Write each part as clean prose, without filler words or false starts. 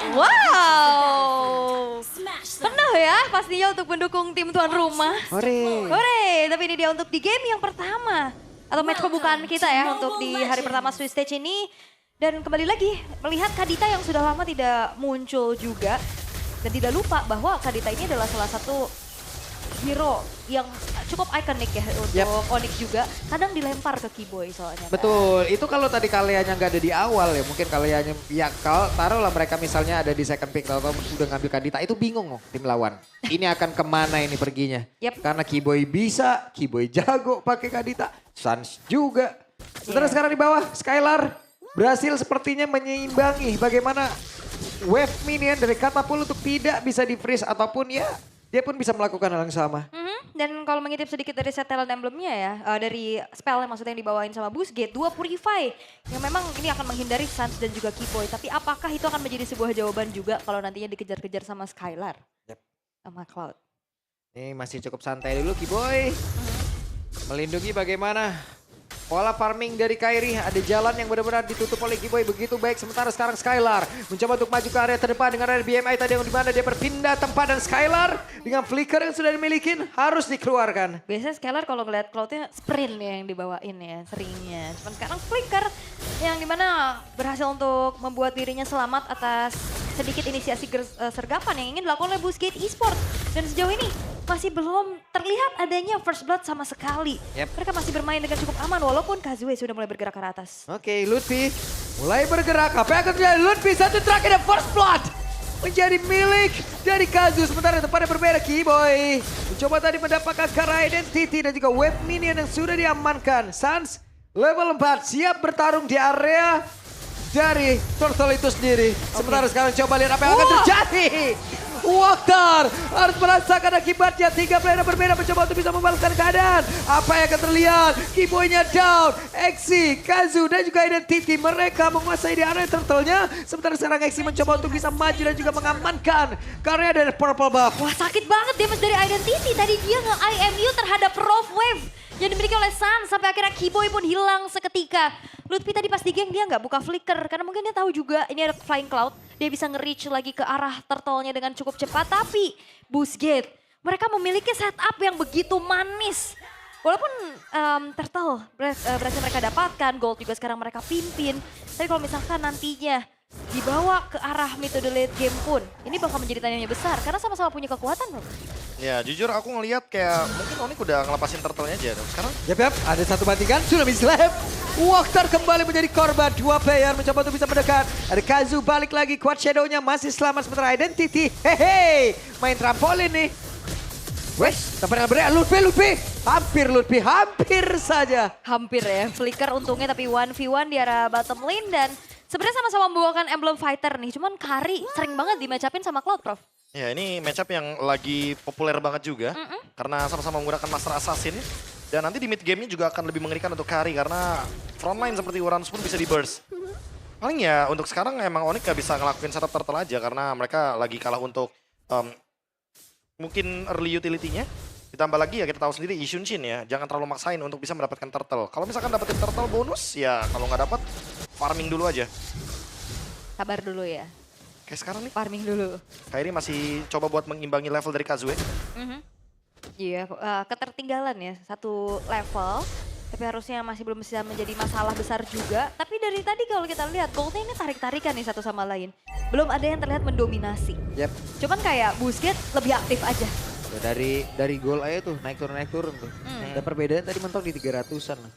Wow. Penuh ya pastinya untuk mendukung tim tuan rumah. Hore. Hore, tapi ini dia untuk di game yang pertama. Atau match pembukaan kita ya untuk di hari pertama Swiss Stage ini. Dan kembali lagi melihat Kadita yang sudah lama tidak muncul juga. Dan tidak lupa bahwa Kadita ini adalah salah satu hero yang cukup ikonik ya untuk Onyx juga. Kadang dilempar ke Kiboy soalnya. Betul, itu kalau tadi kaliannya nggak ada di awal ya, mungkin kaliannya ya kalau taruhlah mereka misalnya ada di second pick atau udah ngambil Kadita, itu bingung tim lawan. Ini akan kemana ini perginya? Karena Kiboy bisa, Kiboy jago pakai Kadita, Sans juga. Setelah sekarang di bawah, Skylar berhasil sepertinya menyeimbangi bagaimana wave minion dari Katapult untuk tidak bisa di freeze ataupun ya dia pun bisa melakukan hal yang sama. Dan kalau mengintip sedikit dari set talent emblemnya ya, dari spell maksudnya yang dibawain sama Boostgate, 2 Purify. Yang memang ini akan menghindari Sans dan juga Kiboy. Tapi apakah itu akan menjadi sebuah jawaban juga kalau nantinya dikejar-kejar sama Skylar? Sama Cloud. Ini masih cukup santai dulu Kiboy. Melindungi bagaimana pola farming dari Kairi, ada jalan yang benar-benar ditutup oleh Kiboy begitu baik. Sementara sekarang Skylar mencoba untuk maju ke area terdepan dengan area BMI tadi yang dimana dia berpindah tempat dan Skylar dengan flicker yang sudah dimiliki harus dikeluarkan. Biasanya Skylar kalau ngeliat Cloudnya sprint ya yang dibawain ya seringnya. Cuman sekarang flicker yang dimana berhasil untuk membuat dirinya selamat atas sedikit inisiasi sergapan yang ingin dilakukan oleh Boostgate Esports. Dan sejauh ini masih belum terlihat adanya first blood sama sekali. Mereka masih bermain dengan cukup aman walaupun Kazue sudah mulai bergerak ke atas. Oke, Lutfi mulai bergerak. Apa yang akan terjadi? Lutfi satu terakhir dan first blood menjadi milik dari Kazu. Sementara tempatnya berbeda, Kiboy mencoba tadi mendapatkan Kara Identity dan juga wave minion yang sudah diamankan. Sans level 4 siap bertarung di area dari Turtle itu sendiri. Sementara sekarang coba lihat apa yang akan terjadi. Waktar harus merasakan akibatnya. 3 player berbeda mencoba untuk bisa membalaskan keadaan. Apa yang akan terlihat? Kiboy-nya down. Exi, Kazu dan juga Identity. Mereka menguasai di area turtle-nya. Sementara sekarang Exi mencoba untuk bisa maju dan juga mengamankan karya dari Purple Buff. Wah sakit banget damage dari Identity. Tadi dia nge-IMU terhadap Rough Wave yang dimiliki oleh Sans. Sampai akhirnya Kiboy pun hilang seketika. Lutfi tadi pas di geng dia nggak buka flicker. Karena mungkin dia tahu juga ini ada Flying Cloud. Dia bisa nge-reach lagi ke arah turtle-nya dengan cukup cepat. Tapi Boostgate, mereka memiliki setup yang begitu manis. Walaupun turtle berhasil mereka dapatkan, gold juga sekarang mereka pimpin. Tapi kalau misalkan nantinya dibawa ke arah metode late game pun, ini bakal menjadi tanyanya besar. Karena sama-sama punya kekuatan loh. Ya jujur aku ngelihat kayak mungkin Onyx udah ngelepasin turtle-nya aja. Sekarang Yap, ada satu bandingan, Tsunami Slap. Waktar kembali menjadi korban, 2 player mencoba untuk bisa mendekat. Ada Kazu balik lagi, Quad Shadow-nya masih selamat sementara Identity. Hehe, main trampolin nih. Wes, tempat yang berat, Lutfi. Hampir saja. Hampir ya, flicker untungnya tapi 1v1 di arah bottom lane. Dan sebenarnya sama-sama membawakan emblem fighter nih. Cuman Kari sering banget di-match-upin sama Cloud, Prof. ya ini matchup yang lagi populer banget juga. Karena sama-sama menggunakan Master Assassin. Dan nanti di mid game-nya juga akan lebih mengerikan untuk Kari. Karena frontline seperti Uranus pun bisa di-burst. Paling ya untuk sekarang emang Onyx gak bisa ngelakuin setup turtle aja. Karena mereka lagi kalah untuk mungkin early utility-nya. Ditambah lagi ya kita tahu sendiri Ishunshin ya. Jangan terlalu maksain untuk bisa mendapatkan turtle. Kalau misalkan dapetin turtle bonus ya kalau nggak dapat farming dulu aja. Sabar dulu ya. Kayak sekarang nih. Farming dulu. Kairi masih coba buat mengimbangi level dari Kazue. Iya, ketertinggalan ya satu level. Tapi harusnya masih belum bisa menjadi masalah besar juga. Tapi dari tadi kalau kita lihat goldnya ini tarik-tarikan nih satu sama lain. Belum ada yang terlihat mendominasi. Cuman kayak Boostgate lebih aktif aja. Ya, dari gol aja tuh naik turun tuh. Dan perbedaan tadi mentok di 300-an lah.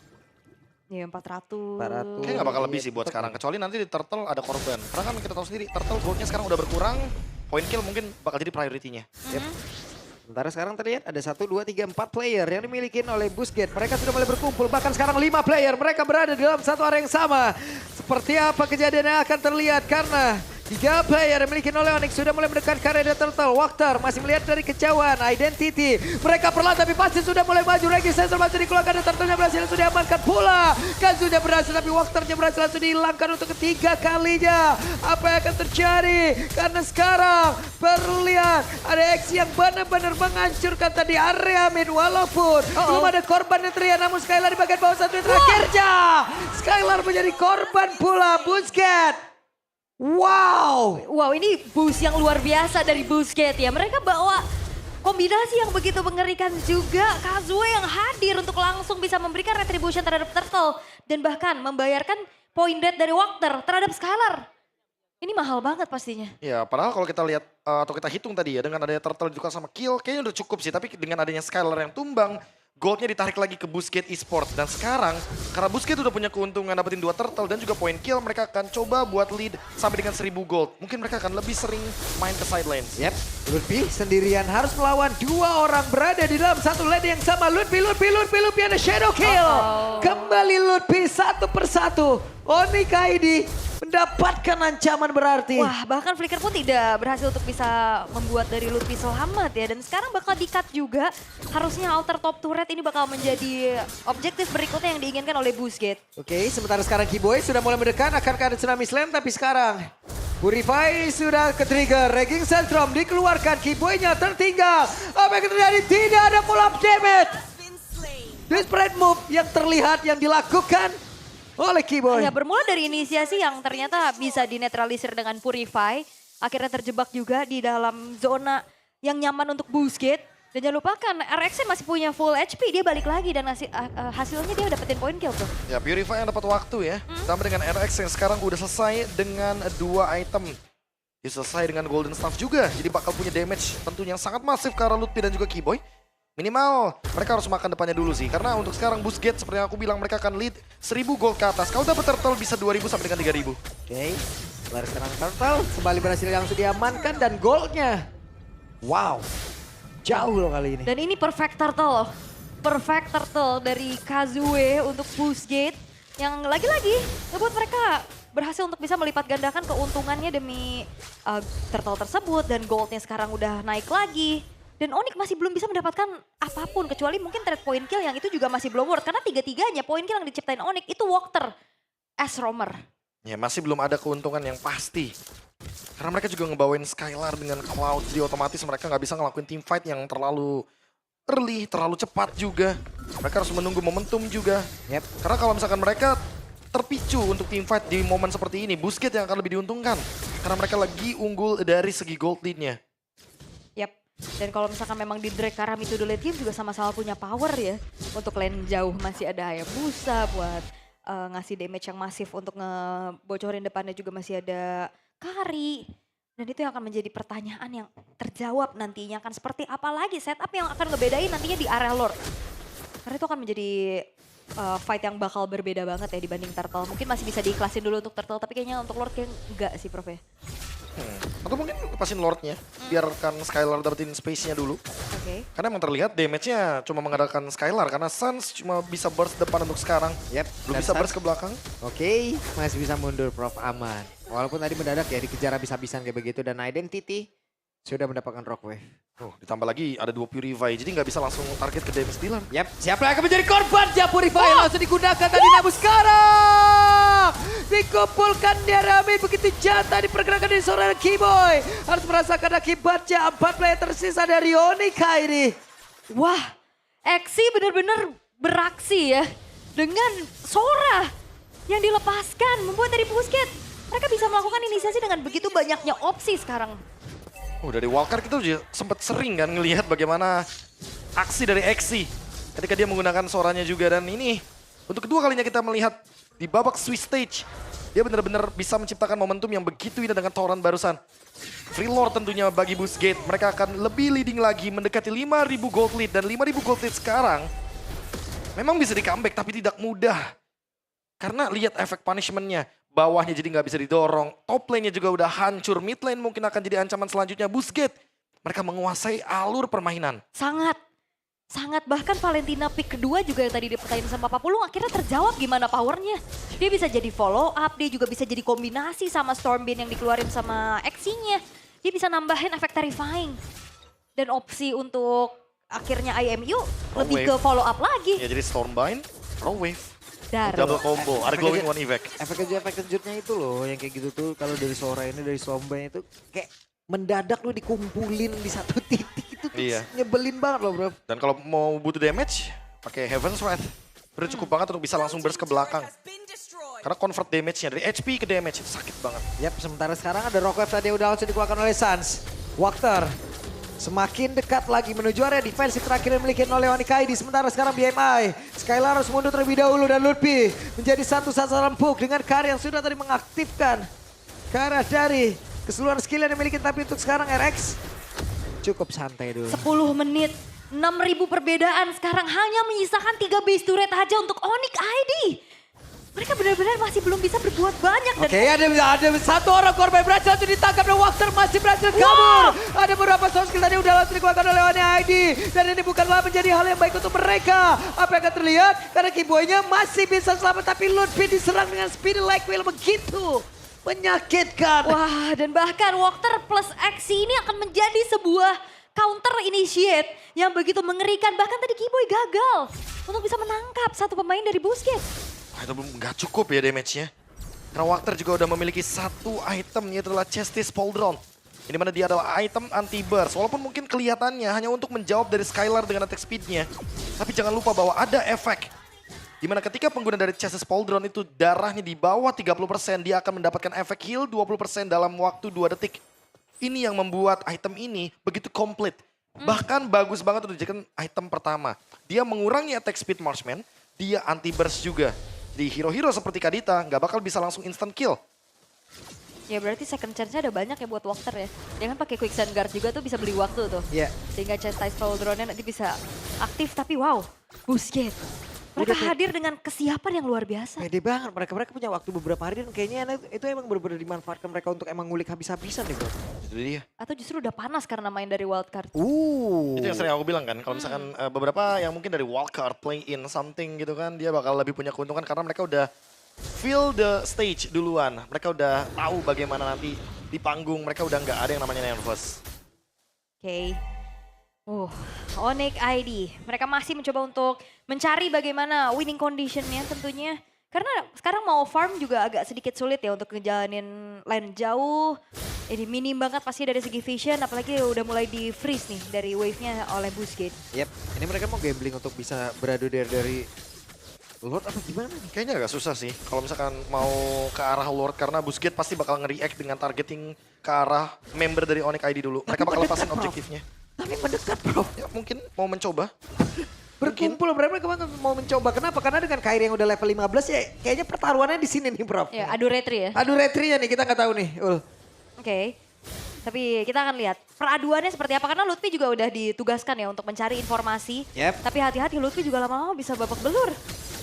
Iya 400. Kayaknya gak bakal lebih sih buat sekarang. Kecuali nanti di turtle ada korban. Karena kan kita tahu sendiri turtle goldnya sekarang udah berkurang. Point kill mungkin bakal jadi priority-nya. Sementara sekarang terlihat ada 1, 2, 3, 4 player yang dimiliki oleh Boostgate. Mereka sudah mulai berkumpul, bahkan sekarang 5 player. Mereka berada di dalam satu area yang sama. Seperti apa kejadiannya akan terlihat karena 3 player yang dimiliki oleh Onyx sudah mulai mendekat ke area turtle. Waktar masih melihat dari kejauhan. Identity. Mereka perlahan tapi pasti sudah mulai maju. Sensor masih dikeluarkan dan turtle-nya berhasil sudah diamankan pula. Kazunya berhasil tapi Waktarnya berhasil langsung dihilangkan untuk ketiga kalinya. Apa yang akan terjadi? Karena sekarang perlu lihat ada X yang benar-benar menghancurkan tadi area mid. Walaupun belum ada korban yang terlihat namun Skylar di bagian bawah satu yang terakhirnya. Skylar menjadi korban pula Boostgate. Wow. Wow, ini boost yang luar biasa dari Busquets ya. Mereka bawa kombinasi yang begitu mengerikan juga. Kazuya yang hadir untuk langsung bisa memberikan retribution terhadap Turtle. Dan bahkan membayarkan point dead dari Walker terhadap Skylar. Ini mahal banget pastinya. Ya, padahal kalau kita lihat atau kita hitung tadi ya, dengan adanya Turtle ditukar sama Kill, kayaknya udah cukup sih. Tapi dengan adanya Skylar yang tumbang, goldnya ditarik lagi ke Busquets Esports. Dan sekarang, karena Busquets udah punya keuntungan dapetin 2 Turtle dan juga point kill, mereka akan coba buat lead sampai dengan 1000 gold. Mungkin mereka akan lebih sering main ke side lanes. Yep, Lutfi sendirian harus melawan 2 orang berada di dalam satu lane yang sama. Lutfi ada shadow kill. Kembali Lutfi satu persatu. Oni Kaidi mendapatkan ancaman berarti. Wah, bahkan Flicker pun tidak berhasil untuk bisa membuat dari Lutfi selamat ya. Dan sekarang bakal di-cut juga. Harusnya alter top turret ini bakal menjadi objektif berikutnya yang diinginkan oleh Busquets. Oke, sementara sekarang Kiboy sudah mulai mendekat. Akankah ada tsunami slam? Tapi sekarang Purify sudah ke-trigger. Ragging Sandstrom dikeluarkan. Kiboy-nya tertinggal. Apa yang terjadi? Tidak ada pull-up damage. Desperate move yang terlihat yang dilakukan oleh Kiboy. Ya, bermula dari inisiasi yang ternyata bisa dinetralisir dengan Purify. Akhirnya terjebak juga di dalam zona yang nyaman untuk Busquets. Dan jangan lupakan RX masih punya full HP, dia balik lagi dan hasilnya dia dapetin point kill tuh. Ya, Purify yang dapat waktu ya. Sama dengan RX yang sekarang udah selesai dengan 2 item. Dia selesai dengan Golden Staff juga. Jadi bakal punya damage tentunya yang sangat masif ke arah Lutfi dan juga Kiboy. Minimal mereka harus makan depannya dulu sih. Karena untuk sekarang Busquets seperti yang aku bilang mereka akan lead 1000 gold ke atas. Kalau dapat Turtle bisa 2000 sampai dengan 3000. Oke, baru sekarang Turtle kembali berhasil langsung diamankan dan goldnya. Wow, jauh loh kali ini. Dan ini perfect turtle loh. Perfect turtle dari Kazuya untuk Busquets. Yang lagi-lagi ngebuat mereka berhasil untuk bisa melipat gandakan keuntungannya demi turtle tersebut. Dan goldnya sekarang udah naik lagi. Dan Onyx masih belum bisa mendapatkan apapun. Kecuali mungkin trade point kill yang itu juga masih belum worth. Karena tiga-tiganya point kill yang diciptain Onyx itu Walker as roamer. Ya, masih belum ada keuntungan yang pasti. Karena mereka juga ngebawain Skylar dengan Cloud. Jadi otomatis mereka nggak bisa ngelakuin team fight yang terlalu early, terlalu cepat juga. Mereka harus menunggu momentum juga. Yep. Karena kalau misalkan mereka terpicu untuk team fight di momen seperti ini, Busquets yang akan lebih diuntungkan. Karena mereka lagi unggul dari segi gold lead-nya. Yap. Dan kalau misalkan memang di drag karena itu the late game juga sama-sama punya power ya. Untuk lane jauh masih ada Hayabusa buat ngasih damage yang masif untuk ngebocorin depannya juga masih ada Kari. Dan itu yang akan menjadi pertanyaan yang terjawab nantinya akan seperti apa lagi setup yang akan ngebedain nantinya di area Lord. Karena itu akan menjadi fight yang bakal berbeda banget ya dibanding Turtle. Mungkin masih bisa diikhlasin dulu untuk Turtle tapi kayaknya untuk Lord kayak enggak sih Prof ya. Atau mungkin lepasin Lordnya, biarkan Skylar dapetin space-nya dulu. Oke. Karena emang terlihat damage-nya cuma mengandalkan Skylar. Karena Suns cuma bisa burst depan untuk sekarang. Yep. Belum bisa burst ke belakang. Oke, masih bisa mundur Prof aman. Walaupun tadi mendadak ya dikejar habis-habisan kayak begitu dan Identity sudah mendapatkan Rockwave. Ditambah lagi ada 2 Purify, jadi nggak bisa langsung target ke damage dealer. Yap, siapa yang akan menjadi korban? Ya Purify langsung digunakan tadi namun sekarang dikumpulkan dia Rami begitu jatah di pergerakan dari seorang Kiboy. Harus merasakan akibatnya 4 player tersisa dari Oni Kairi. Wah, Exi benar-benar beraksi ya. Dengan Sora yang dilepaskan membuat dari Busquets. Mereka bisa melakukan inisiasi dengan begitu banyaknya opsi sekarang. Dari Walker kita juga sempat sering kan ngelihat bagaimana aksi dari Exi ketika dia menggunakan suaranya juga. Dan ini untuk kedua kalinya kita melihat di babak Swiss Stage. Dia benar-benar bisa menciptakan momentum yang begitu indah dengan Tauran barusan. Free Lord tentunya bagi Busquets. Mereka akan lebih leading lagi mendekati 5.000 gold lead. Dan 5.000 gold lead sekarang memang bisa di comeback tapi tidak mudah. Karena lihat efek punishment-nya. Bawahnya jadi nggak bisa didorong. Top lane-nya juga udah hancur. Mid lane mungkin akan jadi ancaman selanjutnya. Busquets, mereka menguasai alur permainan. Sangat. Bahkan Valentina pick kedua juga yang tadi dipertanyain sama Papulung akhirnya terjawab gimana powernya. Dia bisa jadi follow up, dia juga bisa jadi kombinasi sama Stormbeam yang dikeluarin sama Exi-nya. Dia bisa nambahin efek terrifying. Dan opsi untuk akhirnya IMU lebih ke follow up lagi. Ya jadi Stormbind, Raw Wave. Daruh. Double combo, ada glowing one effect. Efek kejutnya itu loh yang kayak gitu tuh kalau dari Sora ini dari Sombay itu kayak mendadak lu dikumpulin di satu titik itu tuh nyebelin banget loh bro. Dan kalau mau butuh damage, pakai Heaven's Wrath. Udah cukup banget untuk bisa langsung burst ke belakang. Karena convert damage-nya dari HP ke damage itu sakit banget. Yap, sementara sekarang ada Rockwave tadi yang udah langsung dikeluarkan oleh Suns. Walker semakin dekat lagi menuju area defensif terakhir yang dimiliki oleh Onyx ID. Sementara sekarang BMI, Skylar harus mundur terlebih dahulu dan Lutfi menjadi satu sasaran empuk dengan Kari yang sudah tadi mengaktifkan ke arah dari keseluruhan skill yang dimiliki. Tapi untuk sekarang RX cukup santai dulu. 10 menit, 6.000 perbedaan. Sekarang hanya menyisakan 3 base turret aja untuk Onyx ID. Mereka benar-benar masih belum bisa berbuat banyak. Dan Oke, ada satu orang korban berhasil langsung ditangkap dan Walker masih berhasil kabur. Ada beberapa soft skill tadi udah langsung dikeluarkan oleh Onyx ID. Dan ini bukanlah menjadi hal yang baik untuk mereka. Apa yang akan terlihat? Karena Kiboy-nya masih bisa selamat, tapi Lutfi diserang dengan speed like wheel begitu menyakitkan. wah, dan bahkan Walker plus X ini akan menjadi sebuah counter initiate yang begitu mengerikan. Bahkan tadi Kiboy gagal untuk bisa menangkap satu pemain dari Busquets. Wah, itu belum nggak cukup ya damage-nya. Karena Walker juga udah memiliki satu item, yaitu adalah Chestis Pauldron. Ini mana dia adalah item anti-burst. Walaupun mungkin kelihatannya hanya untuk menjawab dari Skylar dengan attack speed-nya. Tapi jangan lupa bahwa ada efek. Dimana ketika pengguna dari Chestis Pauldron itu darahnya di bawah 30%, dia akan mendapatkan efek heal 20% dalam waktu 2 detik. Ini yang membuat item ini begitu komplit. Bahkan bagus banget untuk dijadikan item pertama. Dia mengurangi attack speed marksman, dia anti-burst juga. Di hero-hero seperti Kadita nggak bakal bisa langsung instant kill. Ya berarti second chance-nya ada banyak ya buat Walker ya. Dia kan pakai quicksand guard juga tuh bisa beli waktu tuh. Iya. Sehingga chastise Pauldron-nya nanti bisa aktif. Tapi wow, Busquets. Mereka Udah kayak- hadir dengan kesiapan yang luar biasa. Pede banget, mereka punya waktu beberapa hari dan kayaknya itu emang benar-benar dimanfaatkan mereka untuk emang ngulik habis-habisan nih bro. Itu dia. Atau justru udah panas karena main dari wildcard. Itu yang sering aku bilang kan, kalau misalkan beberapa yang mungkin dari wildcard play in something gitu kan, dia bakal lebih punya keuntungan karena mereka udah feel the stage duluan. Mereka udah tahu bagaimana nanti di panggung, mereka udah nggak ada yang namanya nervous. Oke. Onyx ID. Mereka masih mencoba untuk mencari bagaimana winning conditionnya tentunya. Karena sekarang mau farm juga agak sedikit sulit ya untuk ngejalanin lane jauh. Ini minim banget pasti dari segi vision, apalagi udah mulai di freeze nih dari wave-nya oleh Busquets. Yep, ini mereka mau gambling untuk bisa beradu dari Lord apa gimana nih? Kayaknya agak susah sih kalau misalkan mau ke arah Lord karena Busquets pasti bakal nge-react dengan targeting ke arah member dari Onyx ID dulu. Mereka bakal lepasin objektifnya. Tapi mendekat bro. Ya, mungkin mau mencoba. Berkumpul mereka mau mencoba. Kenapa? Karena dengan Kairi yang udah level 15 ya kayaknya pertaruhannya di sini nih bro. Ya, adu retri ya. Aduh retrinya nih kita nggak tahu nih. Oke. Tapi kita akan lihat peraduannya seperti apa. Karena Lutfi juga udah ditugaskan ya untuk mencari informasi. Yep. Tapi hati-hati Lutfi juga lama-lama bisa babak belur.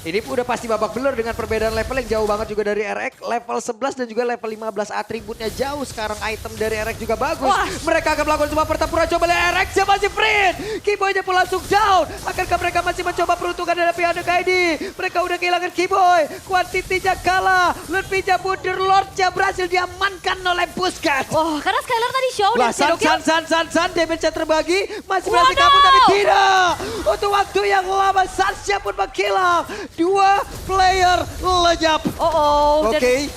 Ini udah pasti babak belur dengan perbedaan level yang jauh banget juga dari RX. Level 11 dan juga level 15 atributnya jauh. Sekarang item dari RX juga bagus. Wah. Mereka akan melakukan sebuah pertempuran. Coba lihat RX yang masih free. Kiboy-nya pun langsung down. Akankah mereka masih mencoba peruntungan dari pihak ID? Mereka udah kehilangan Kiboy. Quantity-nya kalah. Lutfi-nya mundur. Lord-nya berhasil diamankan oleh Busquets. Karena Skylar tadi show Lah, dan San, damage-nya terbagi. Masih berhasil kabur tapi tidak. Untuk waktu yang lama, Sansnya pun menghilang. 2 player lenyap.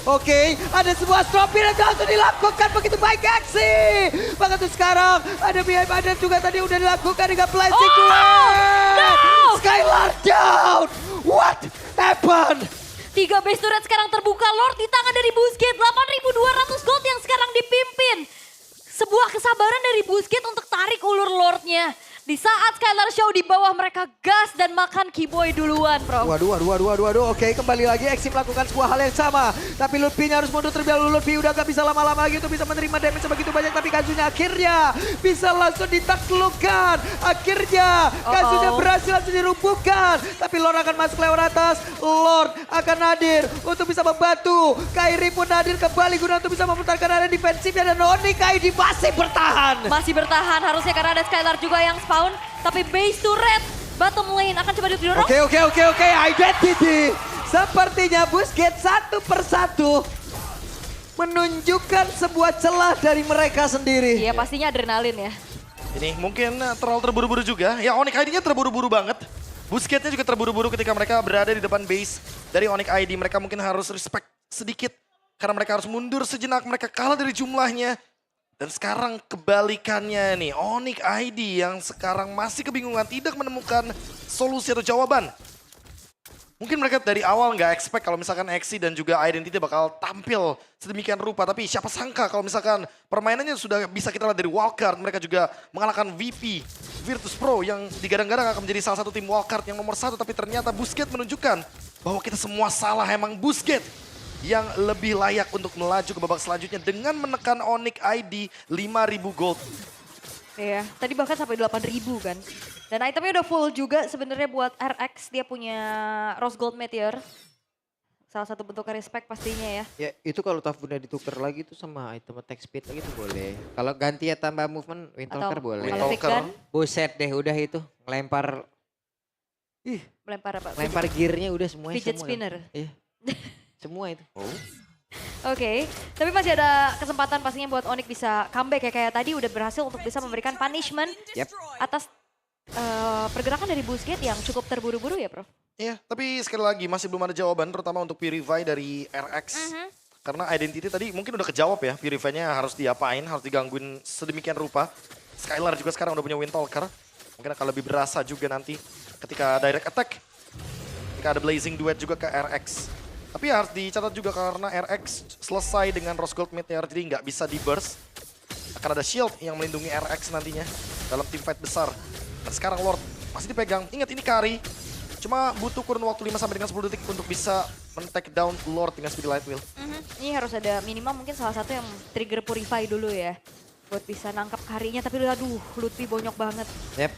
Oke. Ada sebuah stropin yang langsung dilakukan begitu baik aksi. Bahkan tuh sekarang ada behind dan juga tadi udah dilakukan dengan flashing no! Skylar down. What happened? 3 base turret sekarang terbuka. Lord di tangan dari Busquets. 8.200 gold yang sekarang dipimpin. Sebuah kesabaran dari Busquets untuk tarik ulur Lordnya. Di saat Skylar Show di bawah mereka gas dan makan Kiboy duluan bro. Waduh. Oke, kembali lagi Exim melakukan sebuah hal yang sama. Tapi Lutfi-nya harus mundur terlebih dahulu. Lutfi udah gak bisa lama-lama lagi untuk bisa menerima damage sebegitu banyak. Tapi Kazunya akhirnya bisa langsung ditaklukkan. Akhirnya Kazunya berhasil langsung dirumpuhkan. Tapi Lord akan masuk lewat atas. Lord akan hadir untuk bisa membantu. Kairi pun hadir kembali guna untuk bisa mempertahankan area defensifnya. Dan Onyx ID masih bertahan. Masih bertahan harusnya karena ada Skylar juga yang spawn. Tapi base turret bottom lane akan coba didorong. Oke. Identity. Sepertinya Busquets satu persatu menunjukkan sebuah celah dari mereka sendiri. Iya pastinya adrenalin ya. Ini mungkin terlalu terburu-buru juga. Ya Onyx ID-nya terburu-buru banget. Busquets-nya juga terburu-buru ketika mereka berada di depan base dari Onyx ID. Mereka mungkin harus respect sedikit. Karena mereka harus mundur sejenak. Mereka kalah dari jumlahnya. Dan sekarang kebalikannya nih, Onyx ID yang sekarang masih kebingungan, tidak menemukan solusi atau jawaban. Mungkin mereka dari awal nggak expect kalau misalkan Exi dan juga Identity bakal tampil sedemikian rupa. Tapi siapa sangka kalau misalkan permainannya sudah bisa kita lihat dari wildcard. Mereka juga mengalahkan VP, Virtus Pro yang digadang-gadang akan menjadi salah satu tim wildcard yang nomor 1. Tapi ternyata Busquets menunjukkan bahwa kita semua salah. Emang Busquets yang lebih layak untuk melaju ke babak selanjutnya dengan menekan Onyx ID 5.000 gold. Iya, tadi bahkan sampai 8.000 kan. Dan itemnya udah full juga sebenarnya buat RX. Dia punya Rose Gold Meteor. Salah satu bentuk respect pastinya ya. Ya itu kalau Tafuna ditukar lagi tuh sama item attack speed lagi tuh boleh. Kalau ganti ya tambah movement, Windtalker boleh. kalau Windtalker. Vigan, Buset deh udah itu. Ngelempar, melempar apa? lempar gearnya udah semuanya. Fidget semua. spinner. Iya. Semua itu. Oke, tapi masih ada kesempatan pastinya buat Onyx bisa comeback ya. Kayak tadi udah berhasil untuk bisa memberikan punishment Yep. atas pergerakan dari Busquets yang cukup terburu-buru ya Prof. Iya, tapi sekali lagi masih belum ada jawaban terutama untuk Purify dari RX. Karena Identity tadi mungkin udah kejawab ya, Purify-nya harus diapain, harus digangguin sedemikian rupa. Skylar juga sekarang udah punya Windtalker. Mungkin akan lebih berasa juga nanti ketika direct attack. Ketika ada Blazing Duet juga ke RX. Tapi harus dicatat juga karena RX selesai dengan Rose Gold Meteor, jadi nggak bisa di-burst. Akan ada shield yang melindungi RX nantinya dalam team fight besar. Dan sekarang Lord masih dipegang. Ingat ini Kari. Cuma butuh kurun waktu 5 sampai dengan 10 detik untuk bisa men-take down Lord dengan Speedy Light Wheel. Ini harus ada minimal mungkin salah satu yang trigger Purify dulu ya. Buat bisa nangkap Karinya, tapi aduh Lutfi bonyok banget. Yep.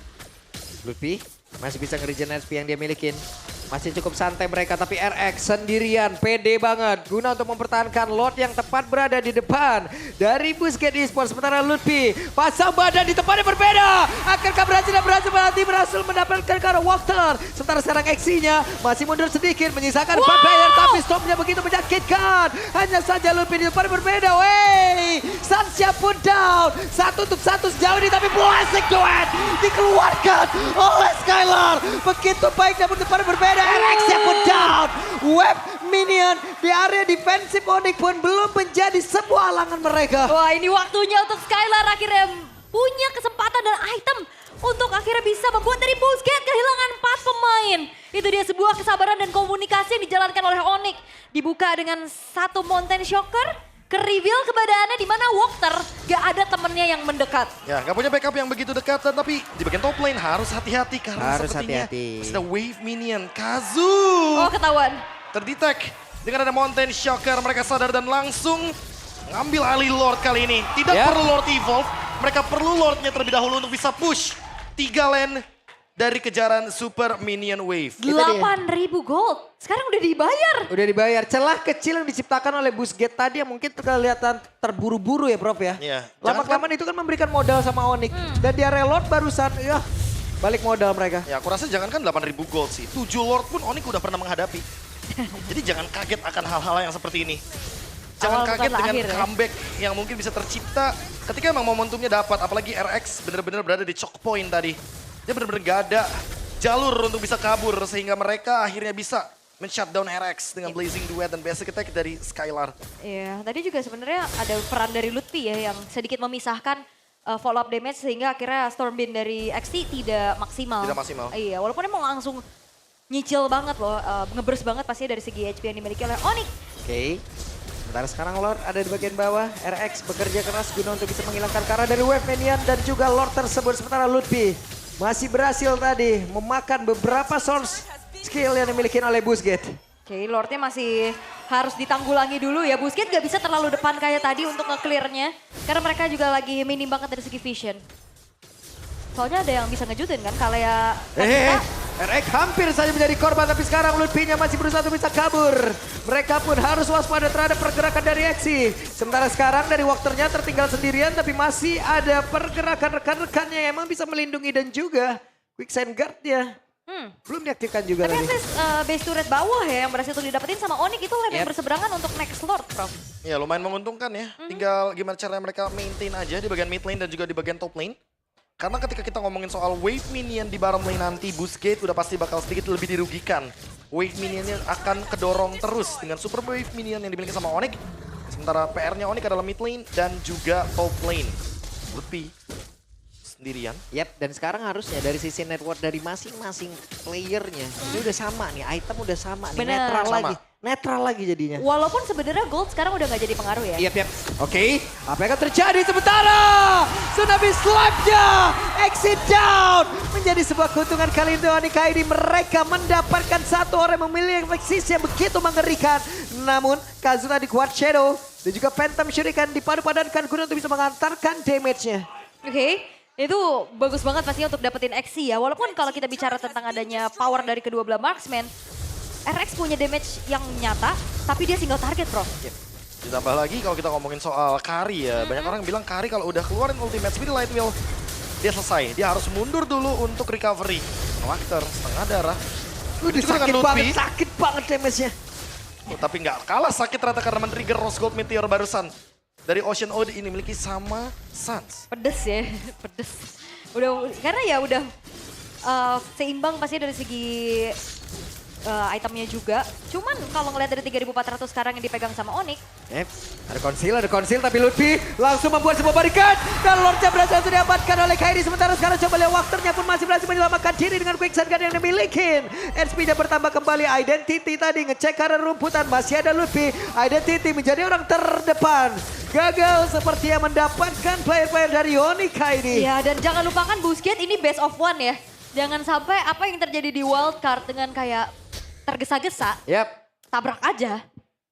Lutfi masih bisa nge-regen SP yang dia milikin. Masih cukup santai mereka, tapi RX sendirian, pede banget. Guna untuk mempertahankan Lord yang tepat berada di depan. Dari Busquets Esports, sementara Lutfi pasang badan di tempat yang berbeda. Akankah berhasil mendapatkan ke arah Walker. Sementara sekarang Exinya masih mundur sedikit, menyisakan 4 player. Tapi stopnya begitu menyakitkan. Hanya saja Lutfi di tempat yang berbeda. Wey, Sansha pun down. 1 untuk 1 sejauh ini, tapi Blazing Duet dikeluarkan oleh Skylar. Begitu baik namun tempat yang berbeda. RX-nya pun down. Web minion di area defensif Onyx pun belum menjadi sebuah halangan mereka. Wah, ini waktunya untuk Skylar akhirnya punya kesempatan dan item untuk akhirnya bisa membuat dari Busquets kehilangan 4 pemain. Itu dia sebuah kesabaran dan komunikasi yang dijalankan oleh Onyx. Dibuka dengan satu Mountain Shocker, ke reveal keberadaannya di mana Walker gak ada temennya yang mendekat. Ya, nggak punya backup yang begitu dekat, tapi di bagian top lane harus hati-hati karena Harus sepertinya hati-hati. sudah wave minion Kazu. Oh, ketahuan. Terdetek dengan ada Mountain Shocker, mereka sadar dan langsung ngambil alih Lord kali ini. Tidak Ya. perlu Lord evolve, mereka perlu Lordnya terlebih dahulu untuk bisa push 3 lane dari kejaran Super Minion Wave. 8.000 gold. Sekarang udah dibayar. Udah dibayar. Celah kecil yang diciptakan oleh Busquets tadi yang mungkin kelihatan terburu-buru ya Prof ya. Iya. Lama-kelamaan itu kan memberikan modal sama Onyx. Dan di area Lord barusan ya balik modal mereka. Ya, aku rasa jangankan 8.000 gold sih, 7 Lord pun Onyx udah pernah menghadapi. Jadi jangan kaget akan hal-hal yang seperti ini. Jangan Awal kaget bukan dengan akhir ya. comeback yang mungkin bisa tercipta ketika emang momentumnya dapat. Apalagi RX benar-benar berada di choke point tadi. Dia benar-benar gak ada jalur untuk bisa kabur sehingga mereka akhirnya bisa men-shutdown RX dengan Blazing Duet dan basic attack dari Skylar. Iya, tadi juga sebenarnya ada peran dari Lutfi ya yang sedikit memisahkan follow up damage sehingga akhirnya Stormwind dari XT tidak maksimal. Tidak maksimal. Iya, walaupun emang langsung nyicil banget loh, ngeburst banget pasti dari segi HP yang dimiliki oleh Onyx. Oke. Sementara sekarang Lord ada di bagian bawah. RX bekerja keras guna untuk bisa menghilangkan Kara dari wave minion dan juga Lord tersebut. Sementara Lutfi masih berhasil tadi memakan beberapa source skill yang dimiliki oleh Busquets. Oke, Lordnya masih harus ditanggulangi dulu ya. Busquets gak bisa terlalu depan kayak tadi untuk nge-clearnya. Karena mereka juga lagi minim banget dari segi vision. Soalnya ada yang bisa ngejutin kan, kalau ya... RX hampir saja menjadi korban, tapi sekarang Lutfi-nya masih berusaha untuk bisa kabur. Mereka pun harus waspada terhadap pergerakan dari Exi. Sementara sekarang dari Walkernya tertinggal sendirian, tapi masih ada pergerakan rekan-rekannya yang emang bisa melindungi dan juga quicksand guard-nya. Belum diaktifkan juga Tapi lagi. at least base turret bawah ya yang berhasil untuk didapetin sama Onyx itu lane yang berseberangan untuk next Lord, Prof. Ya lumayan menguntungkan ya. Tinggal gimana caranya mereka maintain aja di bagian mid lane dan juga di bagian top lane. Karena ketika kita ngomongin soal wave minion di bottom lane nanti, Busquets udah pasti bakal sedikit lebih dirugikan. Wave minionnya akan kedorong terus dengan super wave minion yang dimiliki sama Onyx. Sementara PR-nya Onyx adalah mid lane dan juga top lane. Lutfi sendirian. Yap, dan sekarang harusnya dari sisi network dari masing-masing playernya ini udah sama nih, item udah sama nih, Bener. netral lagi jadinya. Walaupun sebenarnya gold sekarang udah nggak jadi pengaruh ya. Yap. Oke, apa yang akan terjadi sementara? Tsunami Slap-nya exit down. Menjadi sebuah keuntungan kali ini Onyx ID. Mereka mendapatkan satu orang yang memiliki eksis yang begitu mengerikan. Namun Kazuna di Quad Shadow dan juga Phantom Shuriken dipadu-padankan guna untuk bisa mengantarkan damage-nya. Oke, itu bagus banget pastinya untuk dapetin XC ya. Walaupun kalau kita bicara tentang adanya power dari kedua belah marksman, RX punya damage yang nyata, tapi dia single target bro. Ditambah lagi kalau kita ngomongin soal Kari ya, banyak orang bilang Kari kalau udah keluarin ultimate speed light wheel, dia selesai. Dia harus mundur dulu untuk recovery. Karakter setengah darah. Udah sakit banget damage-nya. Tapi nggak kalah sakit ternyata karena men-trigger Rose Gold Meteor barusan. Dari Ocean Ode ini miliki sama Suns. Pedes ya, pedes. Udah, karena ya udah seimbang pasti dari segi itemnya juga. Cuman kalau ngeliat dari 3.400 sekarang yang dipegang sama Onyx. Ada konsil tapi Lutfi langsung membuat sebuah barikan. Dan Lordnya berhasil diamankan oleh Kairi. Sementara sekarang coba lihat Wakternya pun masih berhasil menyelamatkan diri dengan quicksand gun yang dimiliki. HP-nya bertambah kembali. Identity tadi ngecek karena rumputan. Masih ada Lutfi. Identity menjadi orang terdepan. Gagal seperti yang mendapatkan player-player dari Onyx ID. Iya, dan jangan lupakan Busquets ini best of one ya. Jangan sampai apa yang terjadi di wildcard dengan kayak tergesa-gesa, tabrak aja.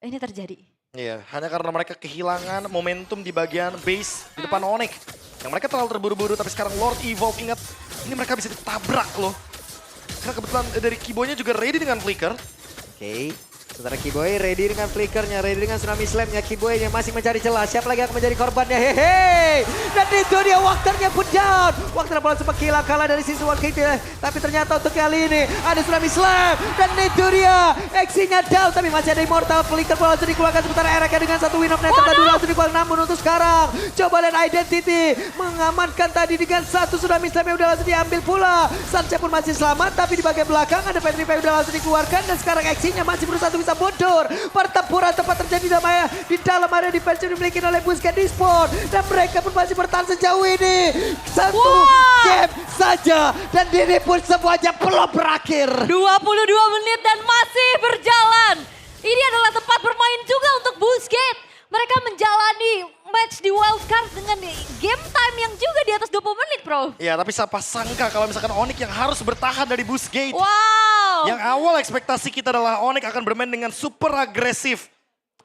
Ini terjadi. Iya, hanya karena mereka kehilangan momentum di bagian base di depan Onyx. Yang mereka terlalu terburu-buru, tapi sekarang Lord Evolve ingat, ini mereka bisa ditabrak loh. Karena kebetulan dari Kiboynya juga ready dengan flicker. Oke. Sementara Kiboy ready dengan flickernya, ready dengan Tsunami Slam-nya. Kiboy-nya masih mencari celah. Siapa lagi akan menjadi korbannya? Hehe. Dan itu dia Wakternya pun down. Wakter bola sempat hilang kalah dari sisi Wakter. Tapi ternyata untuk kali ini ada Tsunami Slam. Dan itu dia. Exinya down. Tapi masih ada Immortal. Flicker bola langsung dikeluarkan. Sementara Erika dengan satu win of net. Tadi langsung dikeluarkan. Namun untuk sekarang. Coba lihat Identity. Mengamankan tadi dengan satu Tsunami Slam yang udah langsung diambil pula. Sanche pun masih selamat. Tapi di bagian belakang ada Petrify udah langsung dikeluarkan. Dan sekarang Exinya masih berusaha untuk bisa mundur. Pertempuran tempat terjadi di dalam area defense yang dimiliki oleh Busquets di spawn. Dan mereka pun masih bertahan sejauh ini. Satu game saja. Dan ini pun semuanya belum berakhir. 22 menit dan masih berjalan. Ini adalah tempat bermain juga untuk Busquets. Mereka menjalani match di wildcard dengan game time yang juga di atas 20 menit bro. Ya, tapi siapa sangka kalau misalkan Onyx yang harus bertahan dari Busquets. Wow. Yang awal ekspektasi kita adalah Onyx akan bermain dengan super agresif.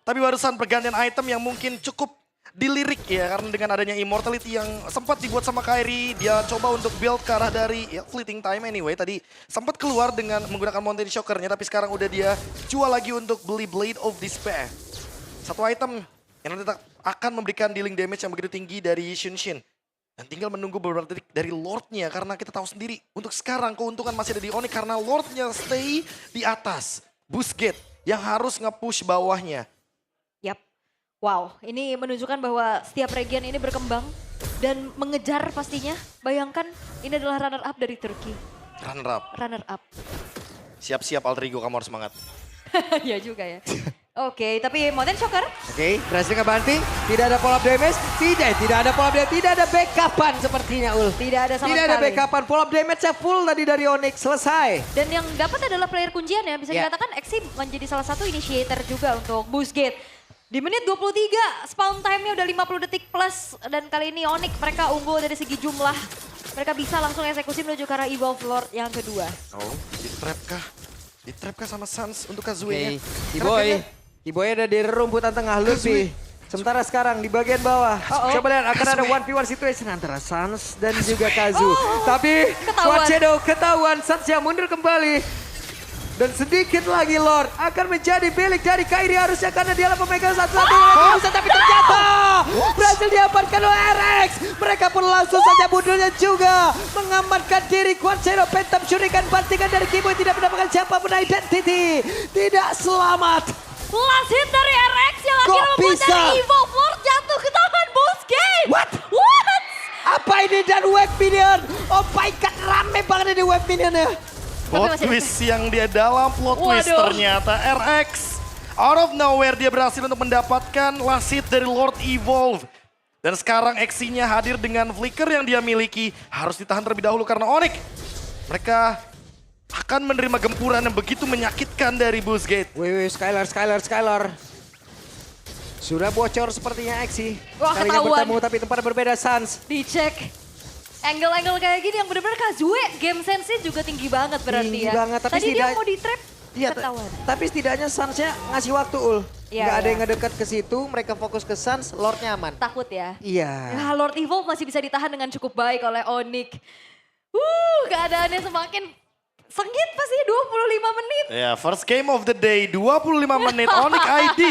Tapi barusan pergantian item yang mungkin cukup dilirik ya. Karena dengan adanya Immortality yang sempat dibuat sama Kairi. Dia coba untuk build ke arah dari fleeting time anyway. Tadi sempat keluar dengan menggunakan Mountain Shockernya. Tapi sekarang udah dia jual lagi untuk beli Blade of Despair. Satu item yang nanti akan memberikan dealing damage yang begitu tinggi dari Shunshin. Dan tinggal menunggu beberapa detik dari Lordnya karena kita tahu sendiri untuk sekarang keuntungan masih ada di Onyx karena Lordnya stay di atas. Busquets yang harus nge-push bawahnya. Yap. Wow, ini menunjukkan bahwa setiap region ini berkembang dan mengejar pastinya. Bayangkan ini adalah runner up dari Turki. Runner up. Runner up. Siap-siap Alterigo, kamu harus semangat. Ya juga ya. Oke, tapi Mountain Shocker. Oke, berhasil ngebanting. Tidak ada follow up damage. Tidak ada follow up damage. Tidak ada backupan sepertinya Ul. Tidak ada sama Tidak sekali. ada backupan. Follow up damage-nya full tadi dari Onyx. Selesai. Dan yang dapat adalah player kuncian ya. Bisa dikatakan Exi menjadi salah satu initiator juga untuk Busquets. Di menit 23, spawn time-nya udah 50 detik plus. Dan kali ini Onyx mereka unggul dari segi jumlah. Mereka bisa langsung eksekusi menuju ke arah Evolve Lord yang kedua. Oh, di-trap kah? Di-trap kah sama Suns untuk Kazuya-nya? Kiboy ada di rumputan tengah Lutfi. Sementara sekarang di bagian bawah. Coba lihat akan ada 1v1 situation antara Suns dan juga Kazu. Tapi Quad Shadow ketahuan. Suns yang mundur kembali. Dan sedikit lagi Lord akan menjadi milik dari Kairi harusnya karena dia pemegang satu-satu. Tapi ternyata berhasil diamankan oleh RX. Mereka pun langsung saja mundurnya juga. Mengamankan diri Quad Shadow. Phantom Shuriken bantingan dari Kiboy tidak mendapatkan siapapun Identity. Tidak selamat. Last hit dari RX yang akhirnya membuat dari Evolve Lord jatuh ke tangan Busquets. What? Apa ini dan web minion? Oh my god, rame banget ini web minionnya. Plot twist yang dia dalam plot twist ternyata RX. Out of nowhere dia berhasil untuk mendapatkan last hit dari Lord Evolve. Dan sekarang Exinya hadir dengan flicker yang dia miliki. Harus ditahan terlebih dahulu karena Onyx. Mereka akan menerima gempuran yang begitu menyakitkan dari Busquets. Wih, Skylar. Sudah bocor sepertinya Exi. Wah, Kalinya ketahuan. bertemu tapi tempat berbeda Suns. Dicek. Angle-angle kayak gini yang bener-bener Kazue. Game sense-nya juga tinggi banget berarti Tinggi ya. banget, tapi Tadi dia tidak- mau di-trap, Iya, ketahuan. tapi setidaknya Suns-nya ngasih waktu Ul. Iya, Nggak ada iya. yang ngedekat ke situ, mereka fokus ke Suns, Lord-nya aman. Takut ya. Iya. Ya, Lord Evolve masih bisa ditahan dengan cukup baik oleh Onyx. Keadaannya semakin sengit pasti 25 menit. Ya, first game of the day, 25 menit Onyx ID.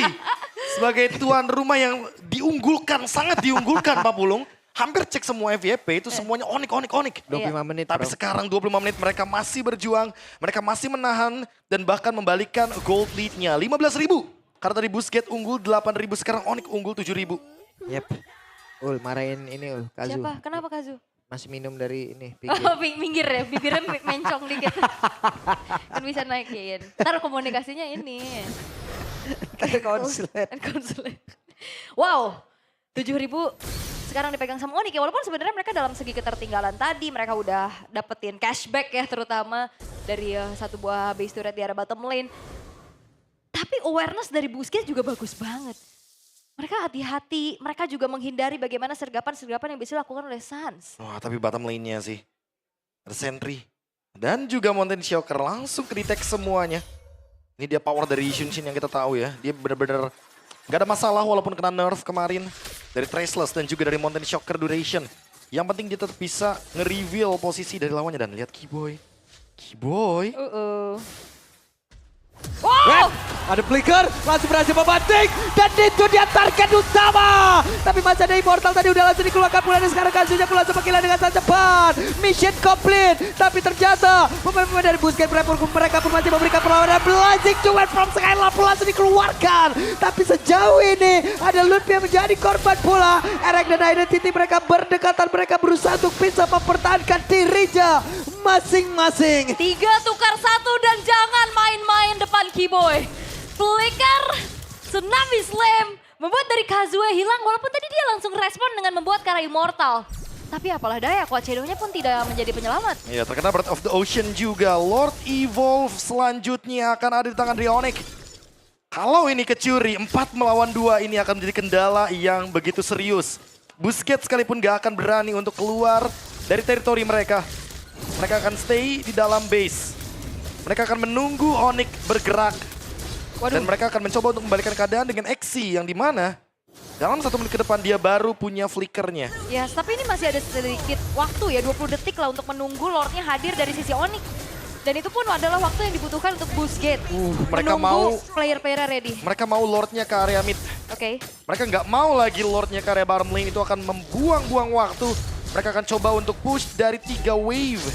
Sebagai tuan rumah yang diunggulkan, sangat diunggulkan Pak Pulung. Hampir cek semua FYP itu semuanya Onyx. 25 menit, Tapi bro. sekarang 25 menit mereka masih berjuang, mereka masih menahan dan bahkan membalikan gold lead-nya 15.000. Karena tadi Busquets unggul 8.000, sekarang Onyx unggul 7.000. Yep. Ul, marahin ini Ul, Kazu. Siapa? Kenapa Kazu? Masih minum dari ini, Oh, pinggir. minggir ya, bibirnya mencong dikit. Kan bisa naikin. Ntar komunikasinya ini. Konslet. Konsulet. Wow, 7.000 sekarang dipegang sama Onyx ya. Walaupun sebenarnya mereka dalam segi ketertinggalan tadi, mereka udah dapetin cashback ya terutama dari satu buah base turret di area bottom lane. Tapi awareness dari Busquets juga bagus banget. Mereka hati-hati, mereka juga menghindari bagaimana sergapan-sergapan yang bisa dilakukan oleh Suns. Wah, tapi bottom lane-nya sih. Ada Sentry. Dan juga Mountain Shocker langsung ke-detect semuanya. Ini dia power dari Xunshin yang kita tahu ya. Dia benar-benar gak ada masalah walaupun kena nerf kemarin. Dari Traceless dan juga dari Mountain Shocker Duration. Yang penting dia tetap bisa nge-reveal posisi dari lawannya. Dan lihat Keyboy. Wow! Ada flicker, langsung berhasil membanting. Dan itu dia target utama. Tapi masih ada Immortal tadi udah langsung dikeluarkan pula. Dan sekarang Kazunya pula langsung menggila dengan sangat cepat. Mission complete. Tapi ternyata pemain-pemain dari Busquets mereka pun masih memberikan perlawanan. Blazing Duet from Skylar pun langsung dikeluarkan. Tapi sejauh ini ada Ludwig yang menjadi korban pula. Erek dan Identity mereka berdekatan. Mereka berusaha untuk bisa mempertahankan dirinya masing-masing. 3 tukar 1 dan jangan main-main depan Keyboy. Flicker, Tsunami Slam, membuat dari Kazue hilang walaupun tadi dia langsung respon dengan membuat Kara Immortal. Tapi apalah daya, Quachedo-nya pun tidak menjadi penyelamat. Ya, terkena Breath of the Ocean juga. Lord Evolve selanjutnya akan ada di tangan Onyx. Kalau ini kecuri, 4 melawan 2 ini akan menjadi kendala yang begitu serius. Busquets sekalipun gak akan berani untuk keluar dari teritori mereka. Mereka akan stay di dalam base. Mereka akan menunggu Onyx bergerak. Dan mereka akan mencoba untuk membalikan keadaan dengan Exi yang dimana dalam 1 menit ke depan dia baru punya flickernya. Ya, tapi ini masih ada sedikit waktu ya, 20 detik lah untuk menunggu Lordnya hadir dari sisi Onyx. Dan itu pun adalah waktu yang dibutuhkan untuk Busquets. Mereka Menunggu mau player-player ready. mereka mau Lordnya ke area mid. Oke. Mereka nggak mau lagi Lordnya ke area bottom lane, itu akan membuang-buang waktu. Mereka akan coba untuk push dari 3 wave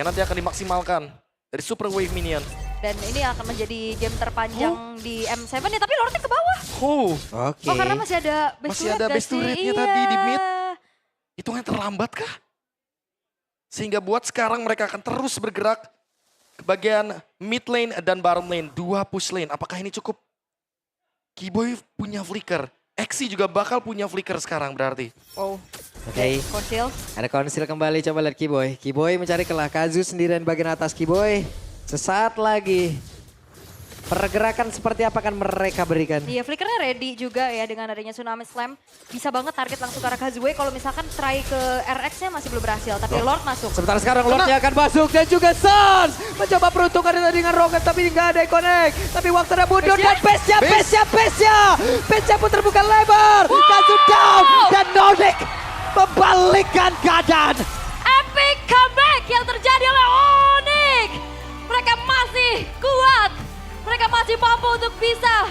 yang nanti akan dimaksimalkan dari super wave minion. Dan ini akan menjadi game terpanjang di M7 ya, tapi Lordnya ke bawah. Oke. Oh, karena masih ada base Masih turret ada gak base sih? turretnya Iya. tadi di mid. Hitungannya terlambat kah? Sehingga buat sekarang mereka akan terus bergerak ke bagian mid lane dan bottom lane. 2 push lane, apakah ini cukup? Keyboy punya flicker. Exi juga bakal punya flicker sekarang berarti. Oh, Oke. konsil. Ada konsil kembali, coba lihat Keyboy. Keyboy mencari celah, Kazu sendirian bagian atas Keyboy. Sesaat lagi. Pergerakan seperti apa akan mereka berikan? Iya, flickernya ready juga ya dengan adanya Tsunami Slam. Bisa banget target langsung ke arah Kazue. Kalau misalkan try ke RX-nya masih belum berhasil, tapi Lord masuk. Sebentar sekarang Lordnya akan masuk dan juga Suns mencoba peruntungan dengan Rocket tapi nggak ada yang connect. Tapi waktunya mundur dan Base-nya pun terbuka lebar. Kazu down dan Nordic membalikkan keadaan. Epic comeback yang terjadi oleh Onyx. Mereka masih kuat. Mereka masih mampu untuk bisa